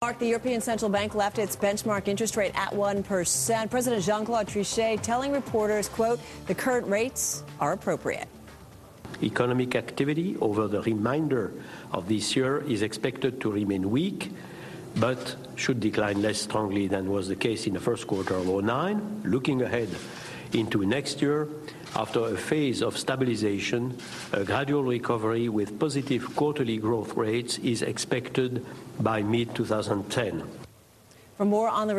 Mark, the European Central Bank left its benchmark interest rate at 1%. President Jean-Claude Trichet telling reporters, quote, the current rates are appropriate. Economic activity over the remainder of this year is expected to remain weak, but should decline less strongly than was the case in the first quarter of 2009. Looking ahead into next year, after a phase of stabilization, a gradual recovery with positive quarterly growth rates is expected by mid-2010. For more on the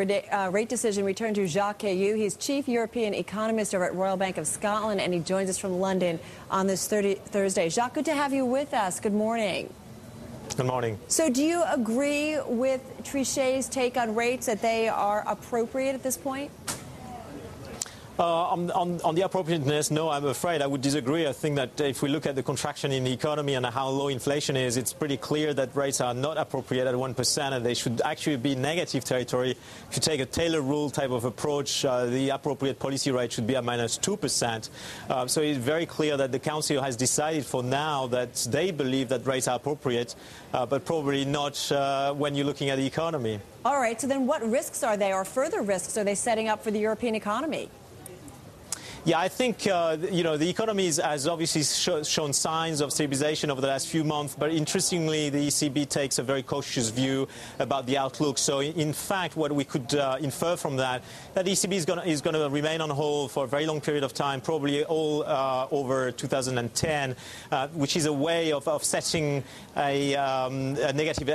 rate decision, we turn to Jacques Cailloux. He's Chief European Economist over at Royal Bank of Scotland, and he joins us from London on this Thursday. Jacques, good to have you with us. Good morning. Good morning. So do you agree with Trichet's take on rates, that they are appropriate at this point? On the appropriateness, no, I'm afraid I would disagree. I think that if we look at the contraction in the economy and how low inflation is, it's pretty clear that rates are not appropriate at 1%, and they should actually be negative territory. If you take a Taylor rule type of approach, the appropriate policy rate should be at -2%. So it's very clear that the Council has decided for now that they believe that rates are appropriate, but probably not when you're looking at the economy. All right, so then what risks are they, or further risks are they setting up for the European economy? Yeah, I think, the economy has obviously shown signs of stabilization over the last few months, but interestingly, the ECB takes a very cautious view about the outlook. So, in fact, what we could infer from that the ECB is going to remain on hold for a very long period of time, probably all over 2010, which is a way of setting a negative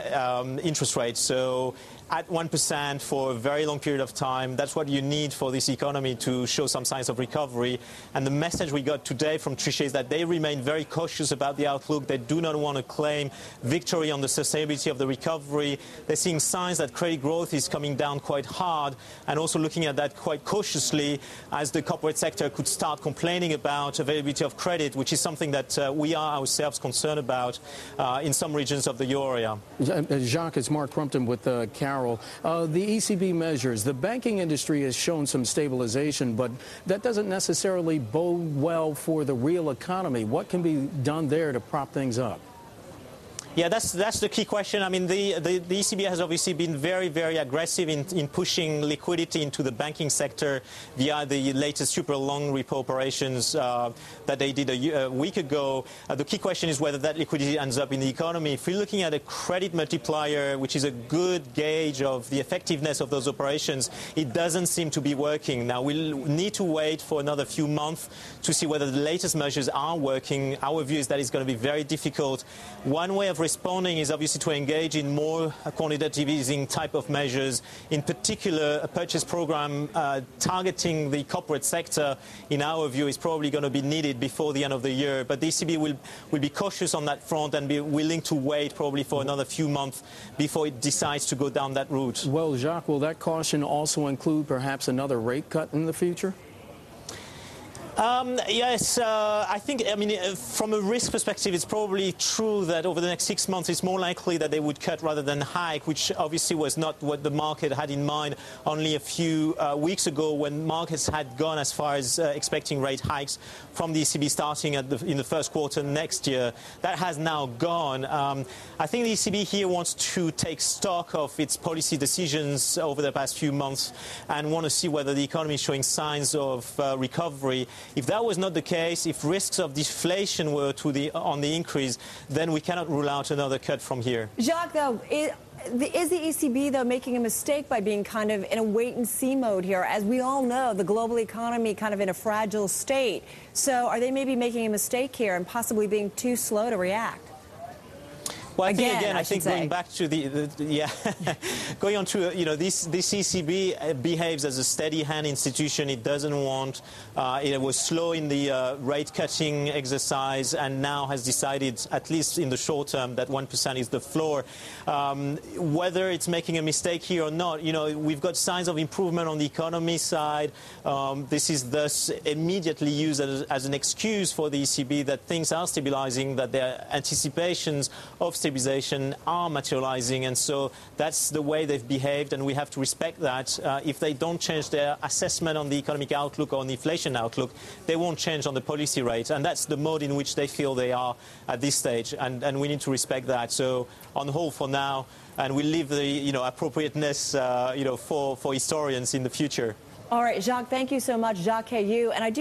interest rate. So, at 1% for a very long period of time, that's what you need for this economy to show some signs of recovery. And the message we got today from Trichet is that they remain very cautious about the outlook. They do not want to claim victory on the sustainability of the recovery. They're seeing signs that credit growth is coming down quite hard, and also looking at that quite cautiously, as the corporate sector could start complaining about availability of credit, which is something that we are ourselves concerned about in some regions of the euro area. Jacques, it's Mark Crumpton with Cailloux. The ECB measures, the banking industry has shown some stabilization, but that doesn't necessarily bode well for the real economy. What can be done there to prop things up? Yeah, that's the key question. I mean, the ECB has obviously been very, very aggressive in pushing liquidity into the banking sector via the latest super long repo operations that they did a week ago. The key question is whether that liquidity ends up in the economy. If we're looking at a credit multiplier, which is a good gauge of the effectiveness of those operations, it doesn't seem to be working. Now, we'll need to wait for another few months to see whether the latest measures are working. Our view is that it's going to be very difficult. One way of responding is obviously to engage in more quantitative easing type of measures, in particular a purchase program targeting the corporate sector, in our view, is probably going to be needed before the end of the year. But the ECB will be cautious on that front and be willing to wait probably for another few months before it decides to go down that route. Well, Jacques, will that caution also include perhaps another rate cut in the future? Yes, I think, from a risk perspective, it's probably true that over the next 6 months, it's more likely that they would cut rather than hike, which obviously was not what the market had in mind only a few weeks ago, when markets had gone as far as expecting rate hikes from the ECB starting in the first quarter next year. That has now gone. I think the ECB here wants to take stock of its policy decisions over the past few months and want to see whether the economy is showing signs of recovery. If that was not the case, if risks of deflation were on the increase, then we cannot rule out another cut from here. Jacques, though, is the ECB, though, making a mistake by being kind of in a wait-and-see mode here? As we all know, the global economy kind of in a fragile state. So are they maybe making a mistake here and possibly being too slow to react? Well, I think going back to going on to, this ECB behaves as a steady-hand institution. It doesn't want, it was slow in the rate-cutting exercise, and now has decided, at least in the short term, that 1% is the floor. Whether it's making a mistake here or not, we've got signs of improvement on the economy side. This is thus immediately used as an excuse for the ECB that things are stabilizing, that there are anticipations of stabilization are materializing, and so that's the way they've behaved, and we have to respect that. If they don't change their assessment on the economic outlook or on the inflation outlook, they won't change on the policy rate, and that's the mode in which they feel they are at this stage, and we need to respect that. So on hold for now, and we'll leave the appropriateness for historians in the future. All right, Jacques, thank you so much. Jacques Cailloux. And I do